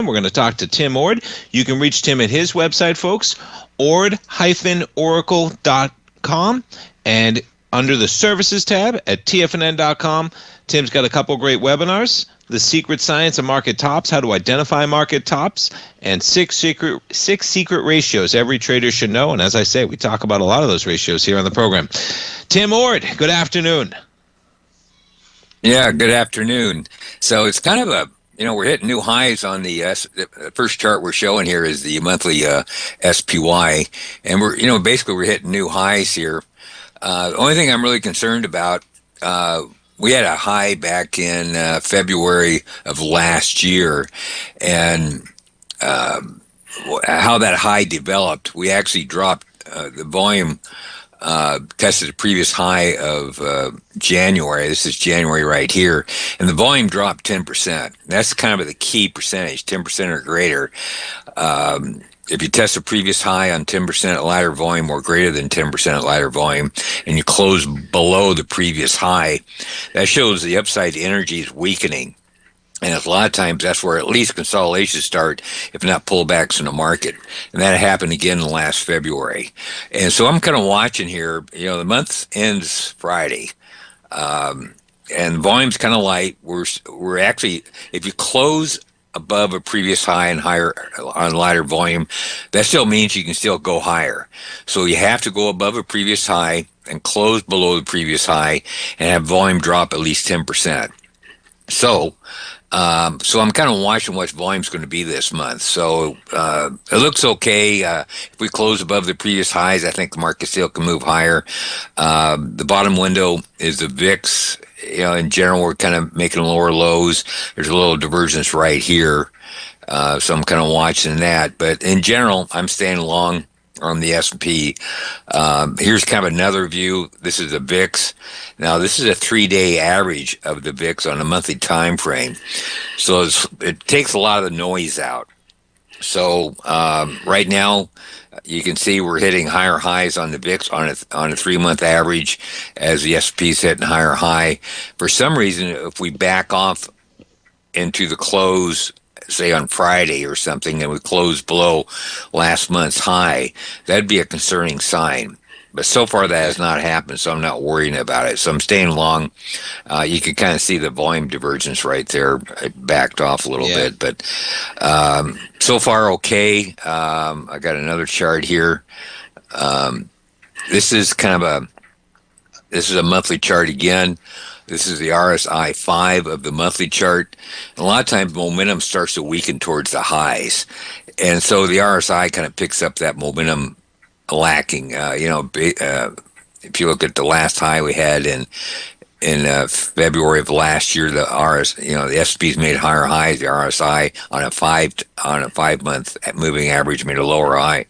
We're going to talk to Tim Ord. You can reach Tim at his website, folks, ord-oracle.com, and under the services tab at tfnn.com. Tim's got a couple great webinars: The Secret Science of Market Tops, How to Identify Market Tops, and six secret ratios every trader should know. And as I say, we talk about a lot of those ratios here on the program. Tim Ord, good afternoon. Yeah, good afternoon. So it's kind of we're hitting new highs on the first chart we're showing here is the monthly SPY, and basically we're hitting new highs here. The only thing I'm really concerned about, we had a high back in February of last year, and how that high developed, we actually dropped the volume. Tested the previous high of January. This is January right here. And the volume dropped 10%. That's kind of the key percentage, 10% or greater. If you test the previous high on 10% at lighter volume or greater than 10% at lighter volume, and you close below the previous high, that shows the upside energy is weakening. And a lot of times that's where at least consolidations start, if not pullbacks in the market. And that happened again last February. And so I'm kind of watching here. The month ends Friday. And volume's kind of light. We're actually, if you close above a previous high and higher on lighter volume, that still means you can still go higher. So you have to go above a previous high and close below the previous high and have volume drop at least 10%. So I'm kind of watching what volume's going to be this month. So it looks okay. If we close above the previous highs, I think the market still can move higher. The bottom window is the VIX. In general, we're kind of making lower lows. There's a little divergence right here. So I'm kind of watching that. But in general, I'm staying long on the S&P. Here's kind of another view. This is the VIX. Now, this is a 3-day average of the VIX on a monthly time frame. So it takes a lot of the noise out. So right now, you can see we're hitting higher highs on the VIX on a 3-month average as the S&P is hitting higher high. For some reason, if we back off into the close, say on Friday or something, and we close below last month's high, that'd be a concerning sign. But so far that has not happened, so I'm not worrying about it. So I'm staying long. You can kind of see the volume divergence right there. It backed off a little bit, but so far okay. I got another chart here. This is a monthly chart again. This is the RSI 5 of the monthly chart. And a lot of times momentum starts to weaken towards the highs. And so the RSI kind of picks up that momentum lacking. If you look at the last high we had in February of last year, the S&P's made higher highs. The RSI on a 5-month moving average made a lower high.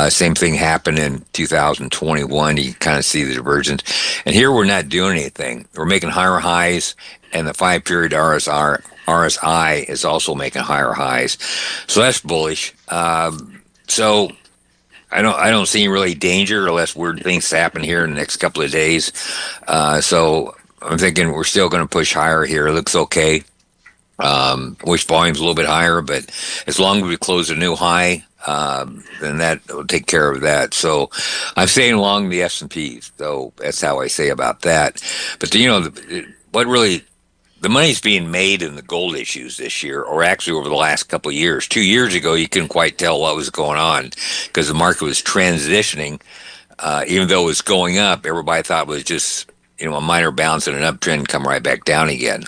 Same thing happened in 2021. You kind of see the divergence. And here we're not doing anything. We're making higher highs, and the 5-period RSI is also making higher highs. So that's bullish. So I don't see really danger unless weird things happen here in the next couple of days. So I'm thinking we're still going to push higher here. It looks okay. Wish volume's a little bit higher, but as long as we close a new high, then that will take care of that. So I'm staying along the S&Ps. So that's how I say about that. But the money's being made in the gold issues this year, or actually over the last couple of years. 2 years ago, you couldn't quite tell what was going on because the market was transitioning. Even though it was going up, everybody thought it was just a minor bounce and an uptrend and come right back down again.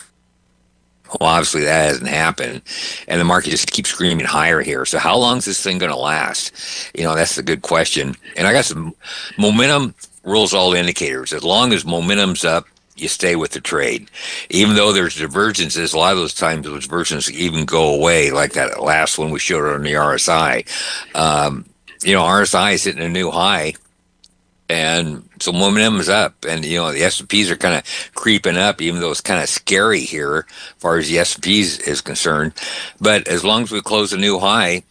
Well, obviously that hasn't happened, and the market just keeps screaming higher here. So how long is this thing going to last? That's the good question. And I got some momentum rules all indicators. As long as momentum's up, you stay with the trade. Even though there's divergences, a lot of those times those divergences even go away, like that last one we showed on the RSI. RSI is hitting a new high, and so momentum is up. And, the S&Ps are kind of creeping up, even though it's kind of scary here as far as the S&Ps is concerned. But as long as we close a new high,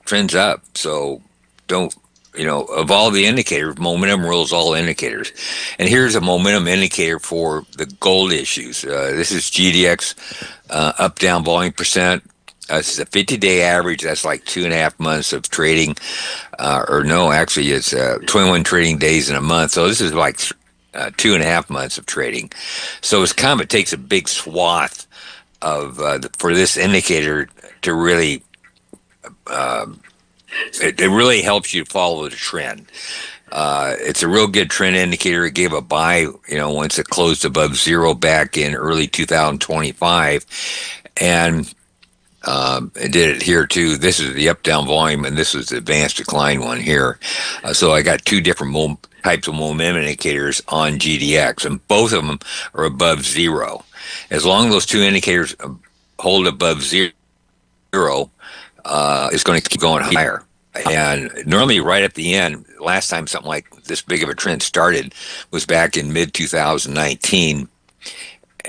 trend's up. So of all the indicators, momentum rules all indicators. And here's a momentum indicator for the gold issues. This is GDX up, down volume percent. This is a 50-day average. That's like 2.5 months of trading. Or no, actually, it's 21 trading days in a month. So this is like 2.5 months of trading. So it's kind of, it takes a big swath of for this indicator to really, it really helps you follow the trend. It's a real good trend indicator. It gave a buy, once it closed above zero back in early 2025, and it did it here too. This is the up-down volume, and this is the advanced decline one here. So I got two different types of momentum indicators on GDX, and both of them are above zero. As long as those two indicators hold above zero, it's going to keep going higher. And normally right at the end, last time something like this big of a trend started was back in mid-2019,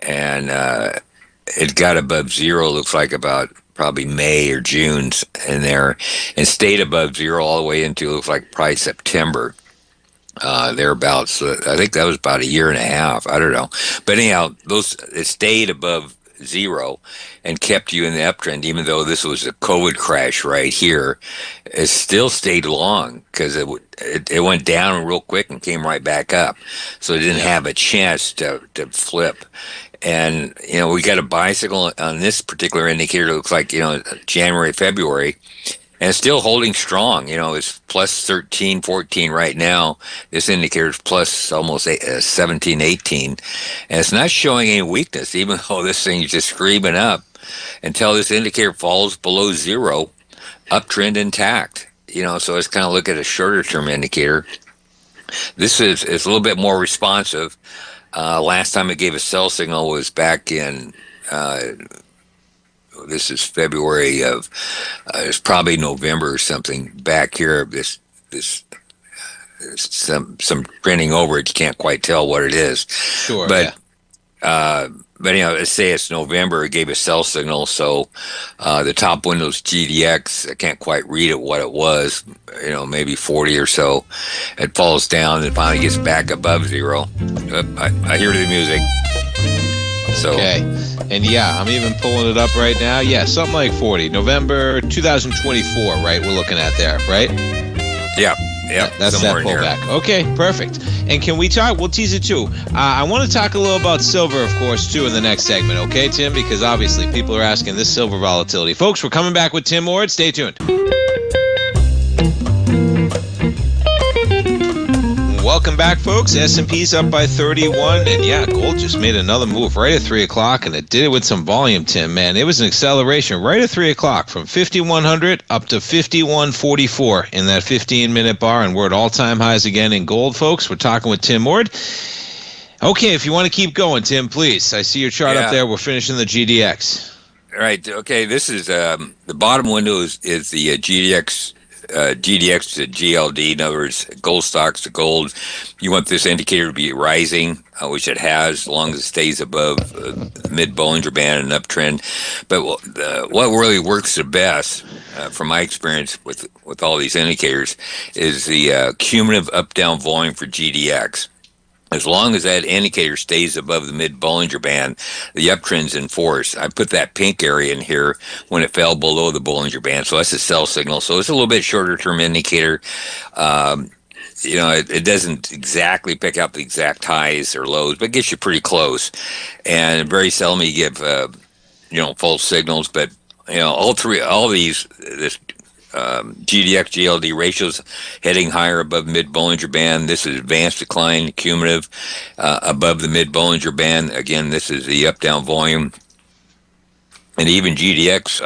and it got above zero, looks like about probably May or June's in there, and stayed above zero all the way into, looks like probably September. Thereabouts. So I think that was about a year and a half. I don't know. But anyhow, it stayed above zero and kept you in the uptrend, even though this was a COVID crash right here. It still stayed long because it went down real quick and came right back up. So it didn't have a chance to flip. And, we got a bicycle on this particular indicator. It looks like, January, February. And it's still holding strong. It's plus 13, 14 right now. This indicator is plus almost 17, 18. And it's not showing any weakness, even though this thing is just screaming up until this indicator falls below zero, uptrend intact. So it's kind of look at a shorter term indicator. This is a little bit more responsive. Last time it gave a sell signal was back in... this is February of, it's probably November or something. Back here, this some trending over it. You can't quite tell what it is. Sure. But let's say it's November. It gave a sell signal. So the top window's GDX. I can't quite read it what it was. Maybe 40 or so. It falls down and finally gets back above zero. I hear the music. So. Okay. And I'm even pulling it up right now. Yeah, something like 40. November 2024, right? We're looking at there, right? Yeah. That's that pullback. Okay, perfect. And can we talk? We'll tease it too. I want to talk a little about silver, of course, too, in the next segment. Okay, Tim? Because obviously people are asking this silver volatility. Folks, we're coming back with Tim Ward. Stay tuned. Welcome back, folks. S&P's up by 31, and gold just made another move right at 3 o'clock, and it did it with some volume, Tim, man. It was an acceleration right at 3 o'clock from 5,100 up to 5,144 in that 15-minute bar, and we're at all-time highs again in gold, folks. We're talking with Tim Ward. Okay, if you want to keep going, Tim, please. I see your chart up there. We're finishing the GDX. Right. Okay, this is the bottom window is the GDX to GLD, in other words, gold stocks to gold. You want this indicator to be rising, which it has, as long as it stays above mid-Bollinger Band and uptrend. But what really works the best, from my experience with all these indicators, is the cumulative up-down volume for GDX. As long as that indicator stays above the mid-Bollinger Band, the uptrend's in force. I put that pink area in here when it fell below the Bollinger Band, so that's a sell signal. So it's a little bit shorter-term indicator. It doesn't exactly pick up the exact highs or lows, but it gets you pretty close. And very seldom you give, false signals, but, all these, this GDX GLD ratios heading higher above mid-Bollinger Band. This is advanced decline, cumulative, above the mid-Bollinger Band. Again, this is the up-down volume. And even GDX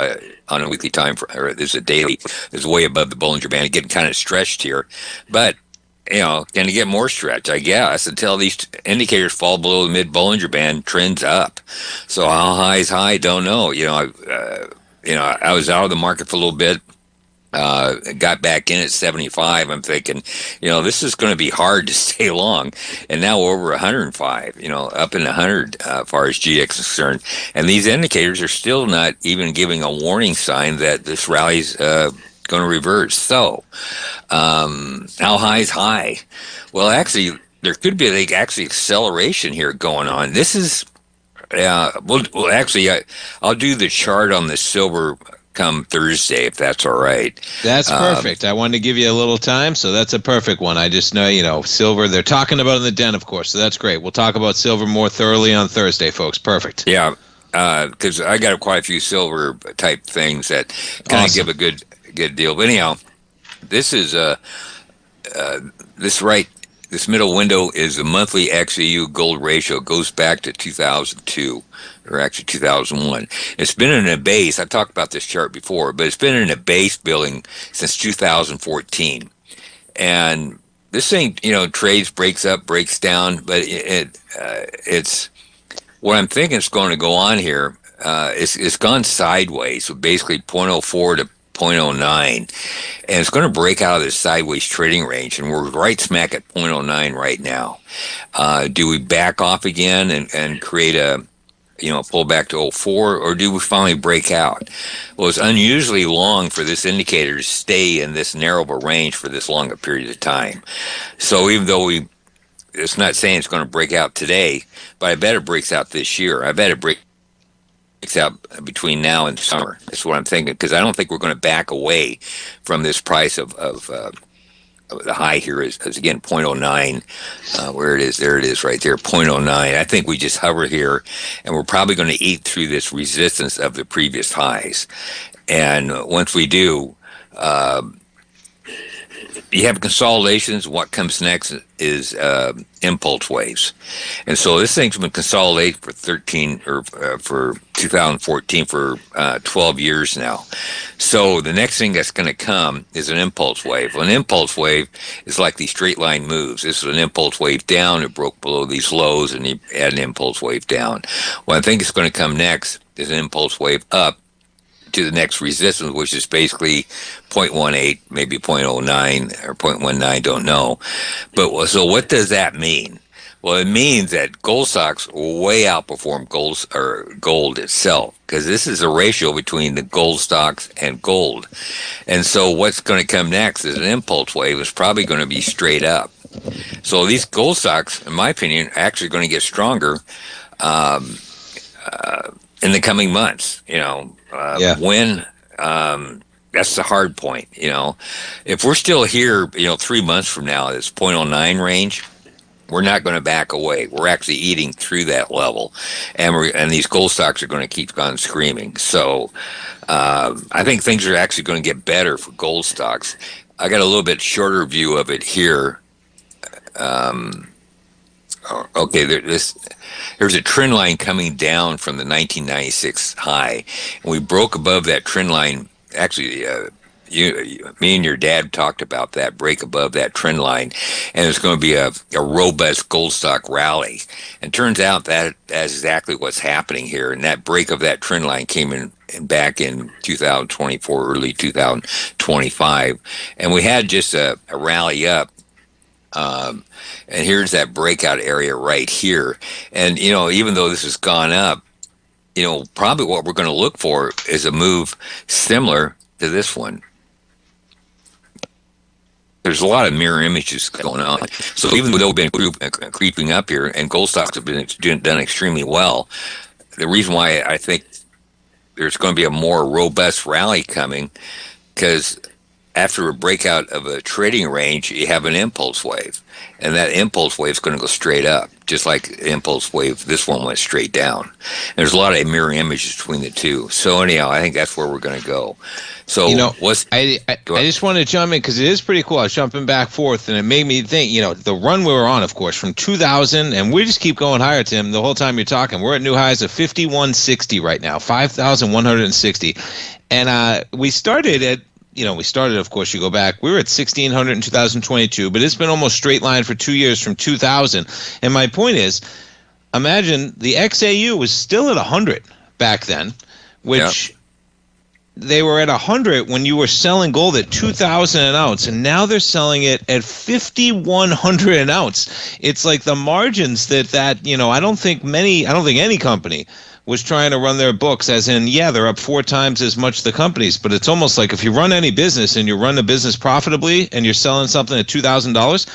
on a weekly time, or this is a daily, is way above the Bollinger Band, getting kind of stretched here. But, can it get more stretch? I guess, until these indicators fall below the mid-Bollinger Band, trends up. So how high is high? Don't know. I was out of the market for a little bit. Got back in at 75. I'm thinking, this is going to be hard to stay long. And now we're over 105, up in 100 as far as GX is concerned. And these indicators are still not even giving a warning sign that this rally's going to reverse. So, how high is high? Well, actually, there could be acceleration here going on. This is, I'll do the chart on the silver come Thursday, if that's all right. That's perfect. I wanted to give you a little time, so that's a perfect one. I just know, silver, they're talking about it in the den, of course, so that's great. We'll talk about silver more thoroughly on Thursday, folks. Perfect. Yeah, because I got quite a few silver type things that kind of give a good deal. But anyhow, this is this middle window is the monthly XAU gold ratio. It goes back to 2002, or actually 2001. It's been in a base. I talked about this chart before, but it's been in a base building since 2014. And this thing, trades, breaks up, breaks down, but it's what I'm thinking is going to go on here. It's gone sideways, so basically 0.04 to 0.09, and it's going to break out of this sideways trading range, and we're right smack at 0.09 right now. Do we back off again and create a pull back to 04, or do we finally break out? Well, it's unusually long for this indicator to stay in this narrow of a range for this long a period of time. So even though it's not saying it's going to break out today, but I bet it breaks out this year. I bet it breaks out between now and summer. That's what I'm thinking, because I don't think we're going to back away from this price of the high here is again 0.09. Where it is, there it is right there, 0.09. I think we just hover here, and we're probably going to eat through this resistance of the previous highs. And once we do, you have consolidations. What comes next is impulse waves, and so this thing's been consolidated for 2014 for 12 years now. So the next thing that's going to come is an impulse wave. Well, an impulse wave is like these straight line moves. This is an impulse wave down. It broke below these lows, and you add an impulse wave down. What I think is going to come next is an impulse wave up to the next resistance, which is basically 0.18, maybe 0.09 or 0.19, don't know. But so what does that mean? Well, it means that gold stocks way outperform gold itself, because this is a ratio between the gold stocks and gold. And so what's going to come next is an impulse wave. It's probably going to be straight up. So these gold stocks, in my opinion, are actually going to get stronger in the coming months. When that's the hard point. If we're still here 3 months from now, this 0.09 range, we're not going to back away. We're actually eating through that level, and these gold stocks are going to keep on screaming. So I think things are actually going to get better for gold stocks. I got a little bit shorter view of it here. Okay, there's a trend line coming down from the 1996 high, and we broke above that trend line. Actually, me and your dad talked about that break above that trend line, and it's going to be a robust gold stock rally. And turns out that that's exactly what's happening here. And that break of that trend line came in back in 2024, early 2025, and we had just a rally up. And here's that breakout area right here. And, even though this has gone up, probably what we're going to look for is a move similar to this one. There's a lot of mirror images going on. So even though we've been creeping up here and gold stocks have been done extremely well, the reason why I think there's going to be a more robust rally coming, because after a breakout of a trading range, you have an impulse wave, and that impulse wave is going to go straight up, just like the impulse wave. This one went straight down. There's a lot of mirror images between the two. So anyhow, I think that's where we're going to go. So I just want to jump in because it is pretty cool. I was jumping back forth, and it made me think. The run we were on, of course, from 2000, and we just keep going higher, Tim. The whole time you're talking, we're at new highs of 5160 right now, 5,160, and we started at. Of course, you go back, we were at 1,600 in 2022, but it's been almost straight line for 2 years from 2000. And my point is, imagine the XAU was still at 100 back then, which they were at 100 when you were selling gold at 2,000 an ounce, and now they're selling it at 5,100 an ounce. It's like the margins that I don't think any company was trying to run their books as in, they're up 4 times as much the companies, but it's almost like if you run any business and you run the business profitably and you're selling something at $2,000,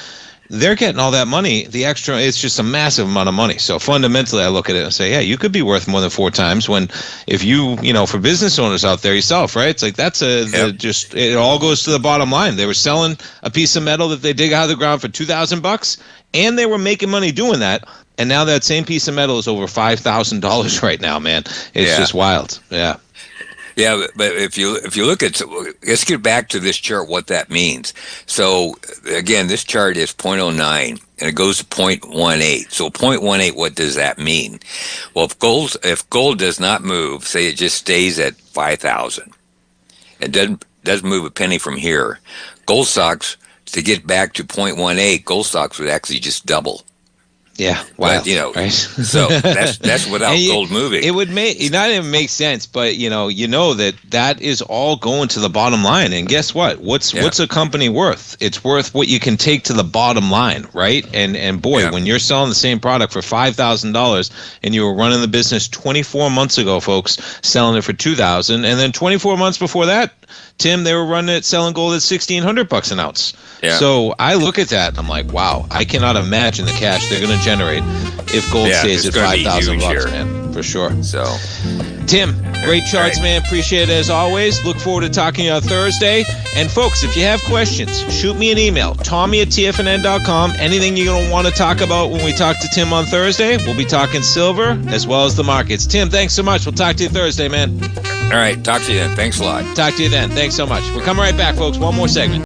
they're getting all that money. The extra, it's just a massive amount of money. So fundamentally, I look at it and say, yeah, you could be worth more than 4 times. When if you know, for business owners out there yourself, right? It's like that's just it all goes to the bottom line. They were selling a piece of metal that they dig out of the ground for $2,000, and they were making money doing that. And now that same piece of metal is over $5,000 right now, man. It's just wild. Yeah. Yeah, but if you look at, let's get back to this chart, what that means. So again, this chart is 0.09 and it goes to 0.18. So 0.18, what does that mean? Well, if gold does not move, say it just stays at 5,000, it doesn't move a penny from here. Gold stocks, to get back to 0.18, gold stocks would actually just double. Yeah, wow. But, right? So that's without gold moving. It would not even make sense, but you know that is all going to the bottom line. And guess what? What's a company worth? It's worth what you can take to the bottom line, right? And boy, when you're selling the same product for $5,000 and you were running the business 24 months ago, folks, selling it for $2,000, and then 24 months before that, Tim, they were running it, selling gold at $1,600 an ounce. Yeah. So I look at that and I'm like, wow, I cannot imagine the cash they're going to generate if gold stays at $5,000, man, for sure. So, Tim, great charts, man. Appreciate it as always. Look forward to talking to you on Thursday. And folks, if you have questions, shoot me an email, Tommy@TFNN.com. Anything you're going to want to talk about when we talk to Tim on Thursday, we'll be talking silver as well as the markets. Tim, thanks so much. We'll talk to you Thursday, man. All right, talk to you then. Thanks a lot. Talk to you then. Thanks so much. We're coming right back, folks. One more segment.